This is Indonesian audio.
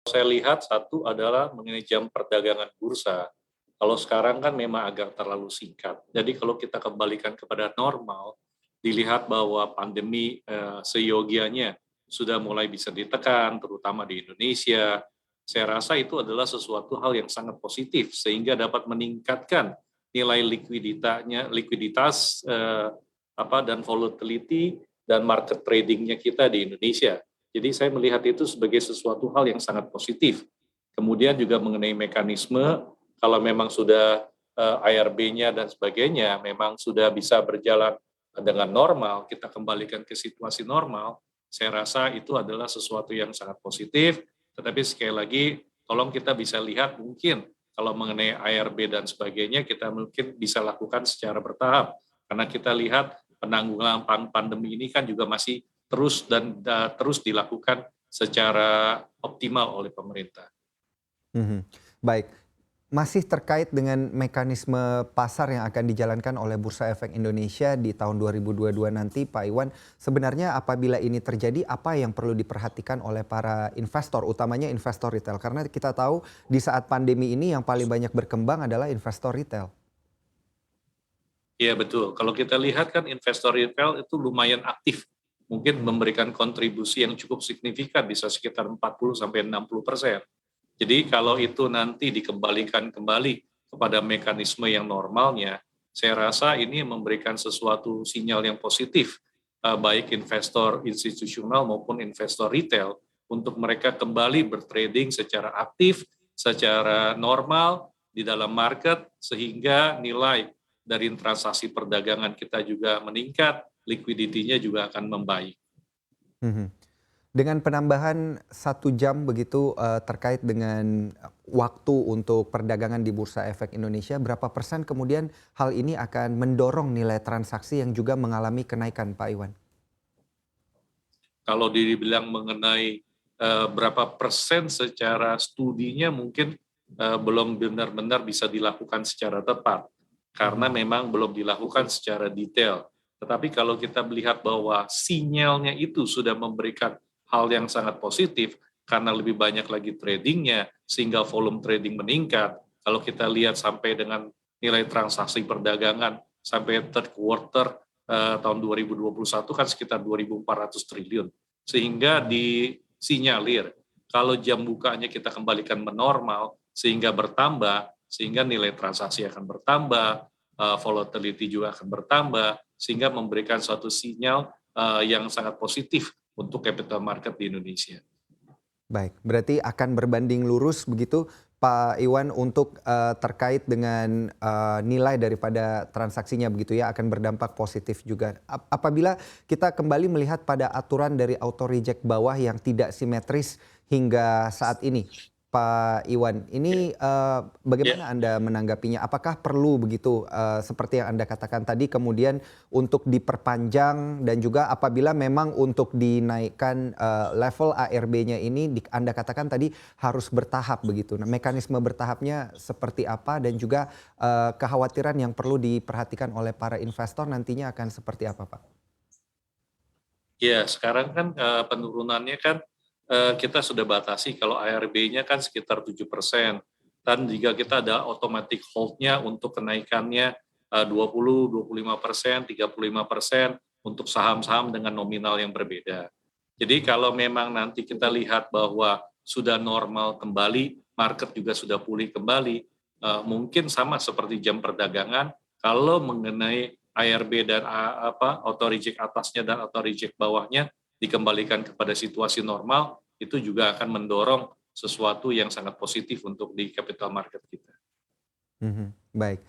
Saya lihat satu adalah mengenai jam perdagangan bursa. Kalau sekarang kan memang agak terlalu singkat. Jadi kalau kita kembalikan kepada normal, dilihat bahwa pandemi seyogianya sudah mulai bisa ditekan, terutama di Indonesia. Saya rasa itu adalah sesuatu hal yang sangat positif sehingga dapat meningkatkan nilai likuiditas dan volatility dan market tradingnya kita di Indonesia. Jadi saya melihat itu sebagai sesuatu hal yang sangat positif. Kemudian juga mengenai mekanisme, kalau memang sudah ARB-nya dan sebagainya memang sudah bisa berjalan dengan normal, kita kembalikan ke situasi normal, saya rasa itu adalah sesuatu yang sangat positif. Tetapi sekali lagi, tolong kita bisa lihat mungkin kalau mengenai ARB dan sebagainya, kita mungkin bisa lakukan secara bertahap. Karena kita lihat penanggulangan pandemi ini kan juga masih terus dilakukan secara optimal oleh pemerintah. Baik, masih terkait dengan mekanisme pasar yang akan dijalankan oleh Bursa Efek Indonesia di tahun 2022 nanti, Pak Iwan. Sebenarnya apabila ini terjadi, apa yang perlu diperhatikan oleh para investor, utamanya investor retail? Karena kita tahu di saat pandemi ini yang paling banyak berkembang adalah investor retail. Iya betul, kalau kita lihat kan investor retail itu lumayan aktif, mungkin memberikan kontribusi yang cukup signifikan, bisa sekitar 40-60%. Jadi kalau itu nanti dikembalikan kembali kepada mekanisme yang normalnya, saya rasa ini memberikan sesuatu sinyal yang positif, baik investor institusional maupun investor retail, untuk mereka kembali bertrading secara aktif, secara normal di dalam market, sehingga nilai dari transaksi perdagangan kita juga meningkat, likuiditinya juga akan membaik. Mhm. Dengan penambahan 1 jam begitu terkait dengan waktu untuk perdagangan di Bursa Efek Indonesia, berapa persen kemudian hal ini akan mendorong nilai transaksi yang juga mengalami kenaikan, Pak Iwan? Kalau dibilang mengenai berapa persen secara studinya mungkin belum benar-benar bisa dilakukan secara tepat, karena Mhm. memang belum dilakukan secara detail. Tetapi kalau kita melihat bahwa sinyalnya itu sudah memberikan hal yang sangat positif, karena lebih banyak lagi tradingnya, sehingga volume trading meningkat. Kalau kita lihat sampai dengan nilai transaksi perdagangan sampai third quarter tahun 2021 kan sekitar 2.400 triliun. Sehingga Mhm. disinyalir kalau jam bukanya kita kembalikan menormal sehingga bertambah, sehingga nilai transaksi akan bertambah, volatility juga akan bertambah, sehingga memberikan suatu sinyal yang sangat positif untuk capital market di Indonesia. Baik, berarti akan berbanding lurus begitu Pak Iwan untuk terkait dengan nilai daripada transaksinya begitu ya, akan berdampak positif juga. Apabila kita kembali melihat pada aturan dari auto reject bawah yang tidak simetris hingga saat ini, Pak Iwan, Ya, ini ya. bagaimana Anda menanggapinya? Apakah perlu begitu seperti yang Anda katakan tadi kemudian untuk diperpanjang dan juga apabila memang untuk dinaikkan level ARB-nya ini Anda katakan tadi harus bertahap begitu. Nah, mekanisme bertahapnya seperti apa dan juga kekhawatiran yang perlu diperhatikan oleh para investor nantinya akan seperti apa, Pak? Ya, sekarang kan penurunannya kan kita sudah batasi kalau ARB-nya kan sekitar 7%. Dan jika kita ada automatic hold-nya untuk kenaikannya 20, 25%, 35% untuk saham-saham dengan nominal yang berbeda. Jadi kalau memang nanti kita lihat bahwa sudah normal kembali, market juga sudah pulih kembali, mungkin sama seperti jam perdagangan, kalau mengenai ARB dan auto reject atasnya dan auto reject bawahnya dikembalikan kepada situasi normal, itu juga akan mendorong sesuatu yang sangat positif untuk di capital market kita. Mhm, baik.